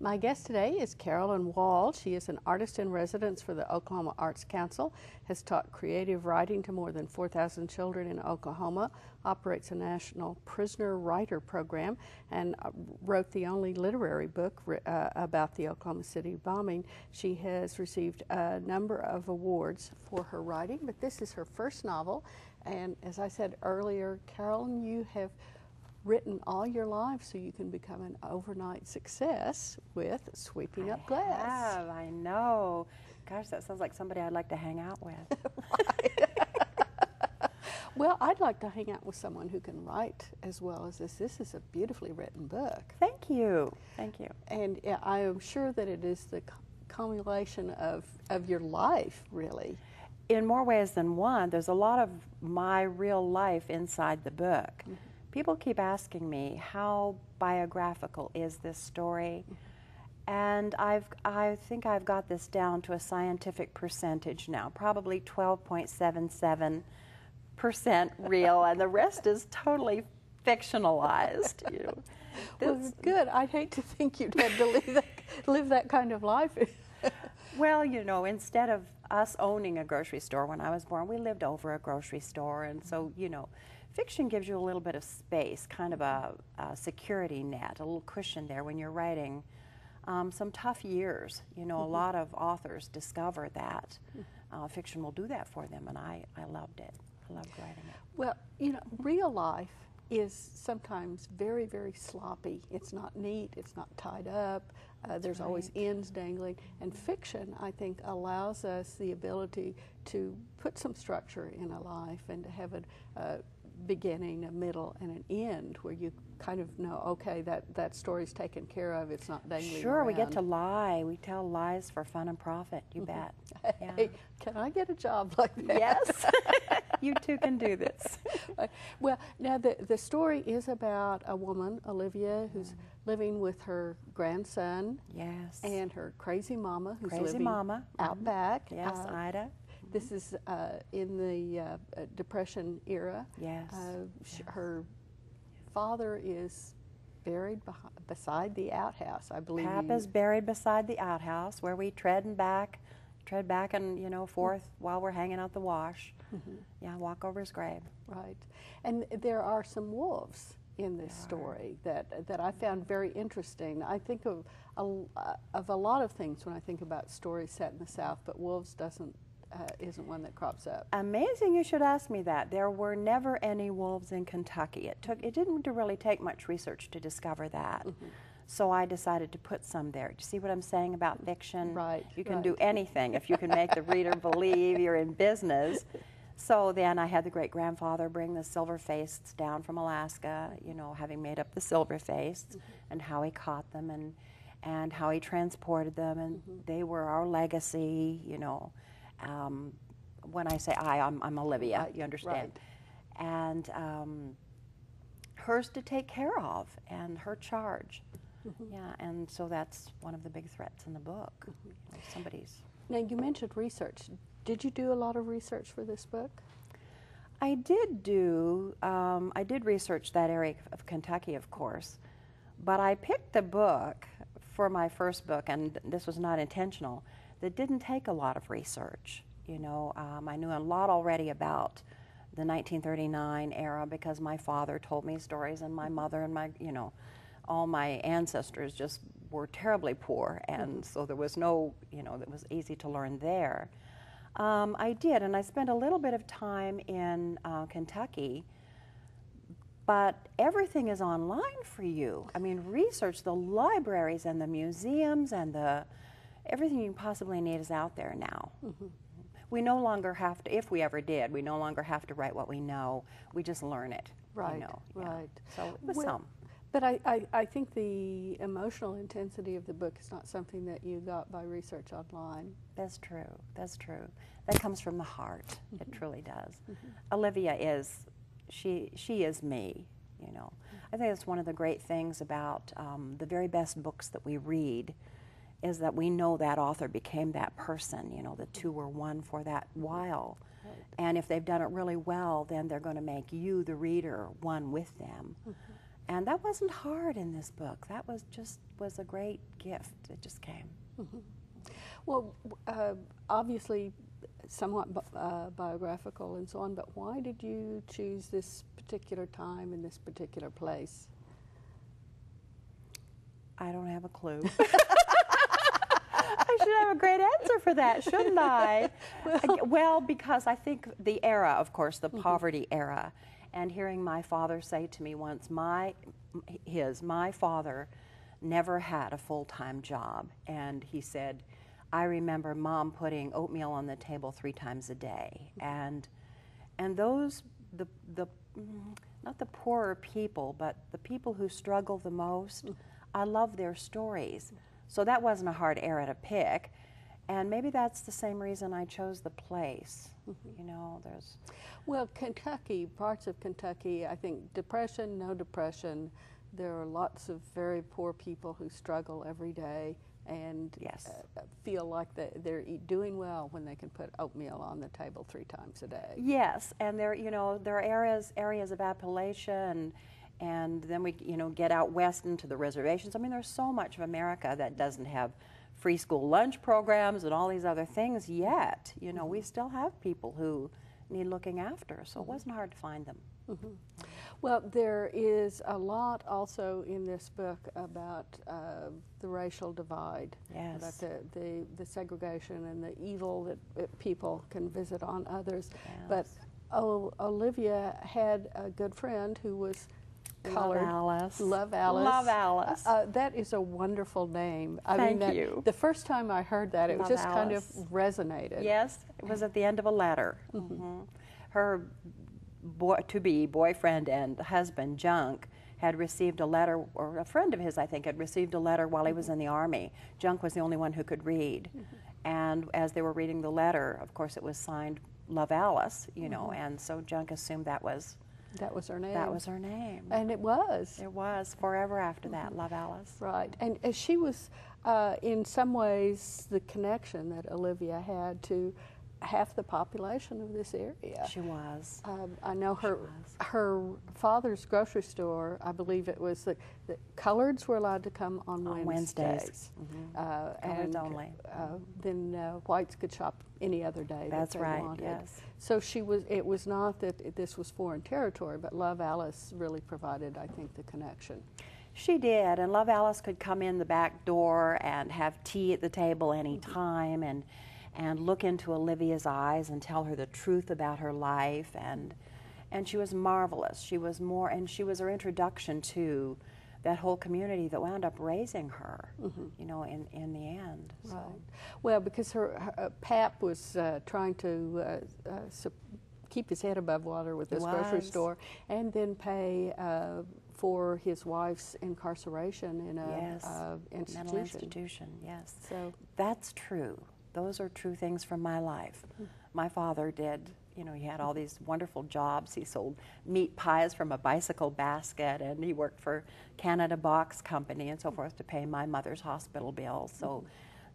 My guest today is Carolyn Wall. She is an artist in residence for the Oklahoma Arts Council, has taught creative writing to more than 4,000 children in Oklahoma, operates a national prisoner writer program, and wrote the only literary book about the Oklahoma City bombing. She has received a number of awards for her writing, but this is her first novel. And as I said earlier, Carolyn, you have written all your life so you can become an overnight success with Sweeping Up Glass. I know. Gosh, that sounds like somebody I'd like to hang out with. Well, I'd like to hang out with someone who can write as well as this. This is a beautifully written book. Thank you. Thank you. And I am sure that it is the culmination of your life, really. In more ways than one, there's a lot of my real life inside the book. Mm-hmm. People keep asking me, how biographical is this story? And I think I've got this down to a scientific percentage now, probably 12.77% real, and the rest is totally fictionalized. You know. Well, good. I'd hate to think you'd had to live that kind of life. Well, you know, instead of us owning a grocery store when I was born, we lived over a grocery store, and so, you know, fiction gives you a little bit of space, kind of a security net, a little cushion there when you're writing some tough years. You know, a lot of authors discover that fiction will do that for them, and I loved it. I loved writing it. Well, you know, real life is sometimes very, very sloppy. It's not neat. It's not tied up. There's always ends dangling. And fiction, I think, allows us the ability to put some structure in a life and to have a beginning, a middle, and an end where you kind of know, okay, that story's taken care of. It's not dangling Sure, around. we get to lie. We tell lies for fun and profit. You bet. Yeah. Hey, can I get a job like that? Yes. You too can do this. Well, now the story is about a woman, Olivia, who's living with her grandson. Yes. And her crazy mama, who's crazy living mama. out back. Yes, Ida. This is in the Depression era. Yes. Her father is buried beside the outhouse, I believe. Papa's buried beside the outhouse where we tread back and, you know, forth while we're hanging out the wash. Yeah, walk over his grave. Right. And there are some wolves in this story that I found very interesting. I think of a lot of things when I think about stories set in the South, but wolves isn't one that crops up. Amazing you should ask me that. There were never any wolves in Kentucky. It didn't really take much research to discover that. So I decided to put some there. Do you see what I'm saying about fiction? Right. You can do anything if you can make the reader believe you're in business. So then I had the great-grandfather bring the silver-faced down from Alaska, you know, having made up the silver-faced, and how he caught them and how he transported them, and they were our legacy, you know. When I say I'm Olivia, you understand. Right. And hers to take care of, and her charge. Yeah, and so that's one of the big threats in the book. You know, somebody's. Now, you mentioned research. Did you do a lot of research for this book? I did research that area of Kentucky, of course, but I picked a book for my first book, and this was not intentional, that didn't take a lot of research. You know, I knew a lot already about the 1939 era because my father told me stories, and my mother and you know, all my ancestors just were terribly poor, and so there was no, you know, it was easy to learn there. I did, and I spent a little bit of time in Kentucky, but everything is online for you. I mean, research, the libraries and the museums and everything you possibly need is out there now. We no longer have to, if we ever did, we no longer have to write what we know. We just learn it. Right, you know, right. So it was some. But I think the emotional intensity of the book is not something that you got by research online. That's true. That's true. That comes from the heart. It truly does. Olivia is, she is me, you know. I think that's one of the great things about the very best books that we read is that we know that author became that person, you know, the two were one for that while. And if they've done it really well, then they're going to make you, the reader, one with them. And that wasn't hard in this book. That was a great gift. It just came. Mm-hmm. Well, obviously somewhat biographical and so on, but why did you choose this particular time and this particular place? I don't have a clue. I should have a great answer for that, shouldn't I? Well, because I think the era, of course, the poverty era, and hearing my father say to me once, my father never had a full-time job, and he said, I remember Mom putting oatmeal on the table 3 times a day, and those, not the poorer people, but the people who struggle the most, I love their stories. So that wasn't a hard era to pick, and maybe that's the same reason I chose the place. You know, there's... Well, Kentucky, parts of Kentucky, I think depression, no depression, there are lots of very poor people who struggle every day and Yes. Feel like they're doing well when they can put oatmeal on the table 3 times a day. Yes, and there, you know, there are areas of Appalachia, and then we, you know, get out west into the reservations. I mean, there's so much of America that doesn't have free school lunch programs and all these other things yet. You know, we still have people who need looking after, so it wasn't hard to find them. Well, there is a lot also in this book about the racial divide, about the segregation and the evil that people can visit on others. But Olivia had a good friend who was colored. Love Alice. Love Alice. That is a wonderful name. Thank you. The first time I heard that, it Love just Alice. kind of resonated. Yes, it was at the end of a letter. Her to-be boyfriend and husband, Junk, had received a letter, or a friend of his, I think, had received a letter while he was in the Army. Junk was the only one who could read. And as they were reading the letter, of course, it was signed Love Alice, you know, and so Junk assumed that was her name. That was her name. And it was. It was forever after that, Love Alice. Right. And she was, in some ways, the connection that Olivia had to half the population of this area. She was. I know her father's grocery store, I believe it was the coloreds were allowed to come on Wednesdays. Coloreds only. Then whites could shop any other day. That's that they right, wanted. yes. So it was not that this was foreign territory, but Love Alice really provided, I think, the connection. She did, and Love Alice could come in the back door and have tea at the table any time, and look into Olivia's eyes and tell her the truth about her life, and she was marvelous. She was her introduction to that whole community that wound up raising her, you know, in the end. So. Right. Well, because her Pap was trying to keep his head above water with this grocery store, and then pay for his wife's incarceration in a institution. Mental institution, yes. So that's true. Those are true things from my life. My father did, you know, he had all these wonderful jobs. He sold meat pies from a bicycle basket, and he worked for Canada Box Company and so forth to pay my mother's hospital bills. So,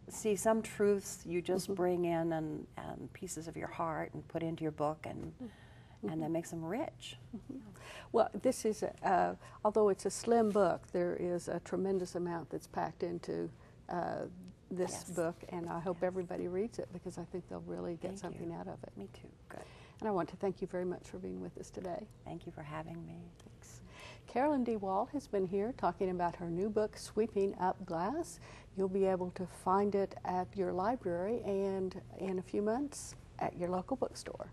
see, some truths you just bring in and pieces of your heart and put into your book, and that makes them rich. Well, this is, although it's a slim book, there is a tremendous amount that's packed into this book, and I hope everybody reads it, because I think they'll really get something out of it. Me too. Good. And I want to thank you very much for being with us today. Thank you for having me. Thanks. Carolyn D. Wall has been here talking about her new book, Sweeping Up Glass. You'll be able to find it at your library and in a few months at your local bookstore.